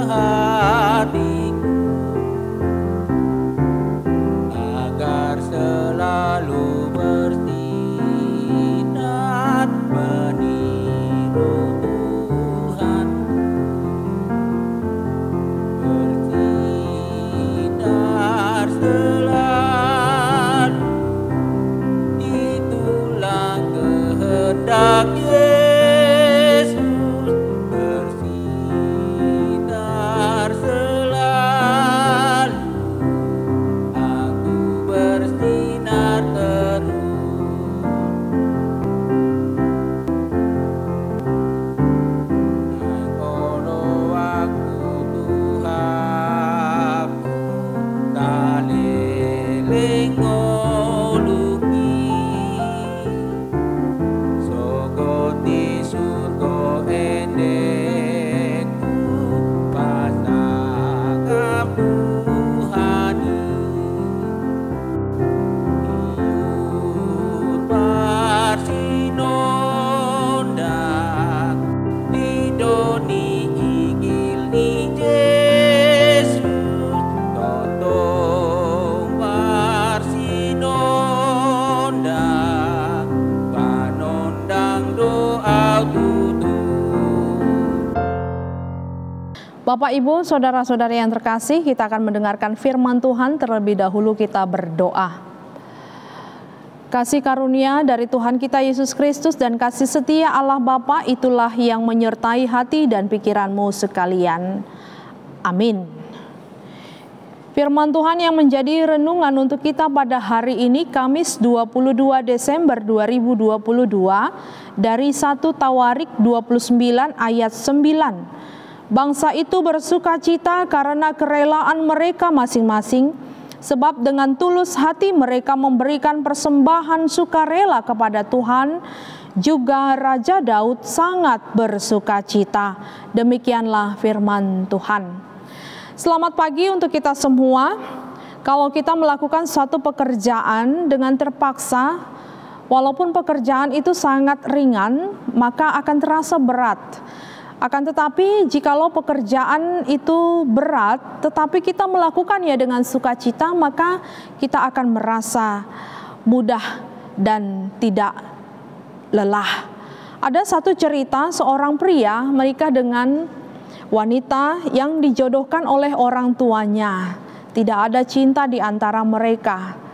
hatiku, agar selalu bersinar meniru Tuhan, bersinar selalu. Itulah kehendak Yesus, bersinar selalu. Aku bersinar terus. Kalau aku Tuhanku taleling ngolungi, sogoti surga endeku pasang kapuhani. Iur parsinonda didoni igil ni Yesus, totong parsinonda panondang doa tutu. Bapak, Ibu, saudara-saudari yang terkasih, kita akan mendengarkan firman Tuhan. Terlebih dahulu kita berdoa. Kasih karunia dari Tuhan kita Yesus Kristus dan kasih setia Allah Bapa itulah yang menyertai hati dan pikiranmu sekalian. Amin. Firman Tuhan yang menjadi renungan untuk kita pada hari ini, Kamis 22 Desember 2022, dari 1 Tawarik 29 ayat 9. Bangsa itu bersukacita karena kerelaan mereka masing-masing, sebab dengan tulus hati mereka memberikan persembahan sukarela kepada Tuhan. Juga Raja Daud sangat bersukacita. Demikianlah firman Tuhan. Selamat pagi untuk kita semua. Kalau kita melakukan suatu pekerjaan dengan terpaksa, walaupun pekerjaan itu sangat ringan, maka akan terasa berat. Akan tetapi jikalau pekerjaan itu berat, tetapi kita melakukannya dengan sukacita, maka kita akan merasa mudah dan tidak lelah. Ada satu cerita seorang pria menikah dengan wanita yang dijodohkan oleh orang tuanya. Tidak ada cinta di antara mereka.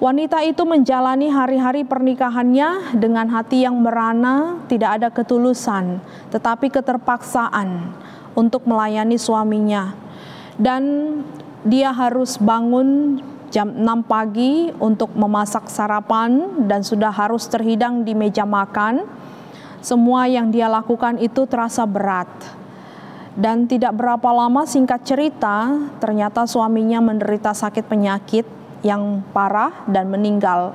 Wanita itu menjalani hari-hari pernikahannya dengan hati yang merana, tidak ada ketulusan, tetapi keterpaksaan untuk melayani suaminya. Dan dia harus bangun jam 6 pagi untuk memasak sarapan dan sudah harus terhidang di meja makan. Semua yang dia lakukan itu terasa berat. Dan tidak berapa lama, singkat cerita, ternyata suaminya menderita sakit penyakit yang parah dan meninggal.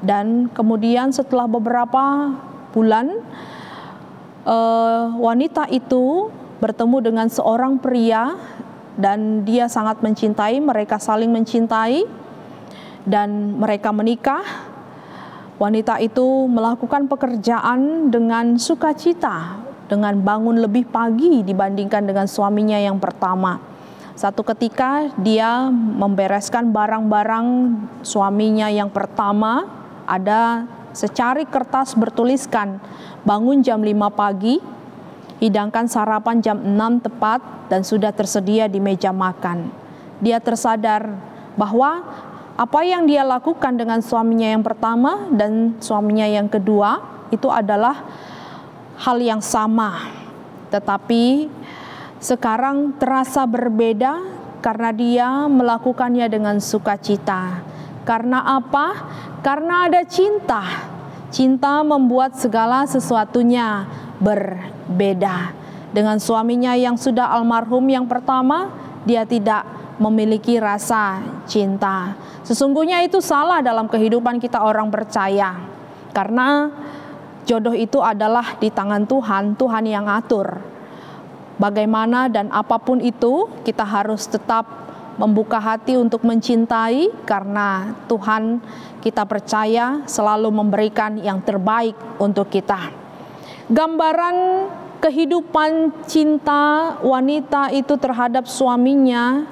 Dan kemudian setelah beberapa bulan, wanita itu bertemu dengan seorang pria dan dia sangat mencintai, mereka saling mencintai dan mereka menikah. Wanita itu melakukan pekerjaan dengan sukacita, dengan bangun lebih pagi dibandingkan dengan suaminya yang pertama. Satu ketika dia membereskan barang-barang suaminya yang pertama, ada secari kertas bertuliskan, bangun jam 5 pagi, hidangkan sarapan jam 6 tepat, dan sudah tersedia di meja makan. Dia tersadar bahwa apa yang dia lakukan dengan suaminya yang pertama dan suaminya yang kedua itu adalah hal yang sama. Tetapi sekarang terasa berbeda karena dia melakukannya dengan sukacita. Karena apa? Karena ada cinta. Cinta membuat segala sesuatunya berbeda. Dengan suaminya yang sudah almarhum yang pertama, dia tidak memiliki rasa cinta. Sesungguhnya itu salah dalam kehidupan kita orang percaya. Karena jodoh itu adalah di tangan Tuhan, Tuhan yang atur. Bagaimana dan apapun itu, kita harus tetap membuka hati untuk mencintai, karena Tuhan kita percaya selalu memberikan yang terbaik untuk kita. Gambaran kehidupan cinta wanita itu terhadap suaminya,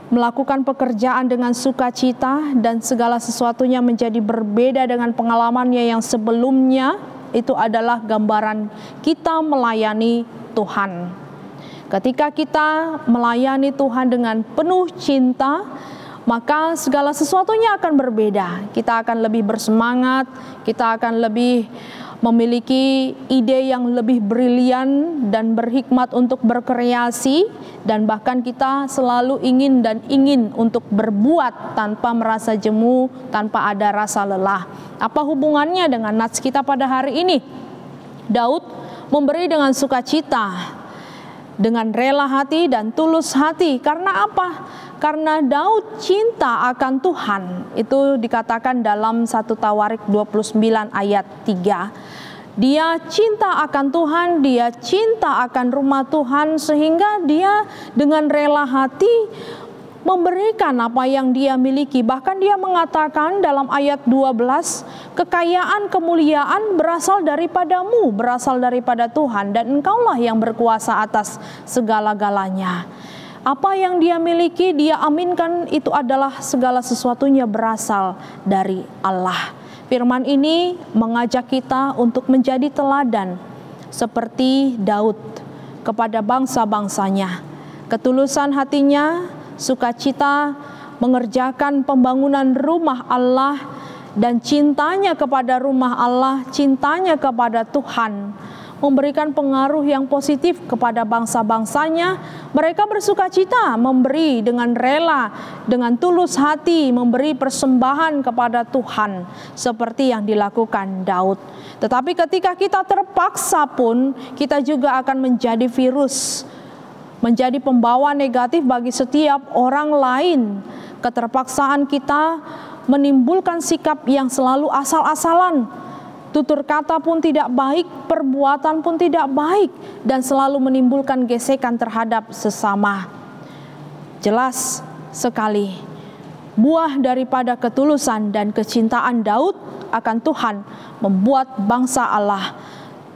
melakukan pekerjaan dengan sukacita, dan segala sesuatunya menjadi berbeda dengan pengalamannya yang sebelumnya. Itu adalah gambaran kita melayani Tuhan. Ketika kita melayani Tuhan dengan penuh cinta, maka segala sesuatunya akan berbeda. Kita akan lebih bersemangat, kita akan lebih memiliki ide yang lebih brilian dan berhikmat untuk berkreasi, dan bahkan kita selalu ingin untuk berbuat tanpa merasa jemu, tanpa ada rasa lelah. Apa hubungannya dengan nats kita pada hari ini? Daud memberi dengan sukacita, dengan rela hati dan tulus hati. Karena apa? Karena Daud cinta akan Tuhan. Itu dikatakan dalam 1 Tawarik 29 ayat 3. Dia cinta akan Tuhan, dia cinta akan rumah Tuhan, sehingga dia dengan rela hati memberikan apa yang dia miliki. Bahkan dia mengatakan dalam ayat 12, kekayaan kemuliaan berasal daripadamu, berasal daripada Tuhan, dan engkaulah yang berkuasa atas segala-galanya. Apa yang dia miliki, dia aminkan itu adalah segala sesuatunya berasal dari Allah. Firman ini mengajak kita untuk menjadi teladan seperti Daud kepada bangsa-bangsanya. Ketulusan hatinya, sukacita mengerjakan pembangunan rumah Allah, dan cintanya kepada rumah Allah, cintanya kepada Tuhan, memberikan pengaruh yang positif kepada bangsa-bangsanya. Mereka bersukacita memberi dengan rela, dengan tulus hati, memberi persembahan kepada Tuhan seperti yang dilakukan Daud. Tetapi ketika kita terpaksa pun, kita juga akan menjadi virus, menjadi pembawa negatif bagi setiap orang lain. Keterpaksaan kita menimbulkan sikap yang selalu asal-asalan. Tutur kata pun tidak baik, perbuatan pun tidak baik, dan selalu menimbulkan gesekan terhadap sesama. Jelas sekali, buah daripada ketulusan dan kecintaan Daud akan Tuhan membuat bangsa Allah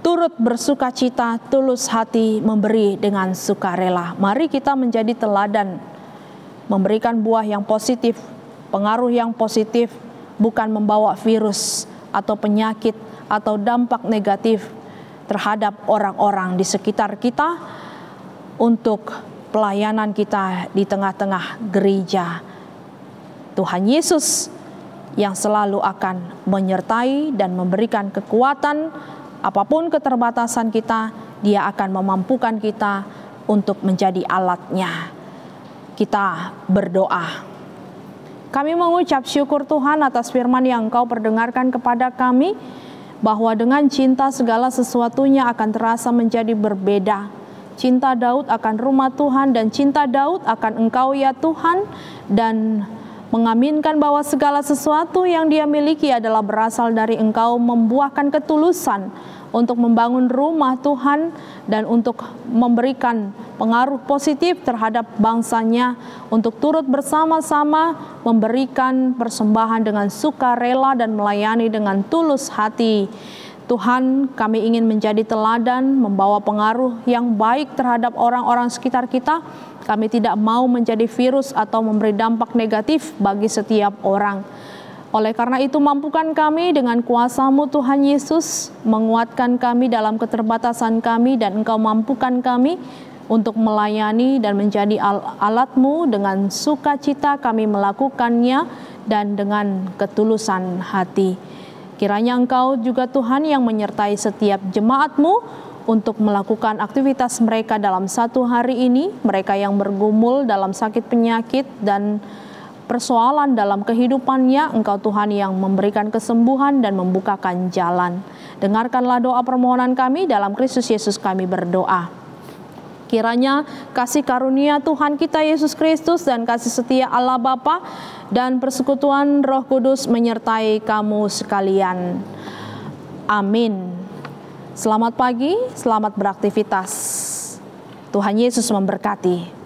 turut bersukacita, tulus hati, memberi dengan sukarela. Mari kita menjadi teladan, memberikan buah yang positif, pengaruh yang positif, bukan membawa virus atau penyakit atau dampak negatif terhadap orang-orang di sekitar kita untuk pelayanan kita di tengah-tengah gereja. Tuhan Yesus yang selalu akan menyertai dan memberikan kekuatan. Apapun keterbatasan kita, Dia akan memampukan kita untuk menjadi alatnya. Kita berdoa. Kami mengucap syukur Tuhan atas firman yang Engkau perdengarkan kepada kami, bahwa dengan cinta segala sesuatunya akan terasa menjadi berbeda. Cinta Daud akan rumah Tuhan, dan cinta Daud akan Engkau ya Tuhan, dan mengaminkan bahwa segala sesuatu yang dia miliki adalah berasal dari Engkau, membuahkan ketulusan untuk membangun rumah Tuhan dan untuk memberikan pengaruh positif terhadap bangsanya, untuk turut bersama-sama memberikan persembahan dengan sukarela dan melayani dengan tulus hati. Tuhan, kami ingin menjadi teladan, membawa pengaruh yang baik terhadap orang-orang sekitar kita. Kami tidak mau menjadi virus atau memberi dampak negatif bagi setiap orang. Oleh karena itu, mampukan kami dengan kuasa-Mu Tuhan Yesus, menguatkan kami dalam keterbatasan kami, dan Engkau mampukan kami untuk melayani dan menjadi alat-Mu. Dengan sukacita kami melakukannya dan dengan ketulusan hati. Kiranya Engkau juga Tuhan yang menyertai setiap jemaat-Mu untuk melakukan aktivitas mereka dalam satu hari ini, mereka yang bergumul dalam sakit penyakit dan persoalan dalam kehidupannya. Engkau Tuhan yang memberikan kesembuhan dan membukakan jalan. Dengarkanlah doa permohonan kami, dalam Kristus Yesus kami berdoa. Kiranya kasih karunia Tuhan kita Yesus Kristus dan kasih setia Allah Bapa dan persekutuan Roh Kudus menyertai kamu sekalian. Amin. Selamat pagi, selamat beraktivitas. Tuhan Yesus memberkati.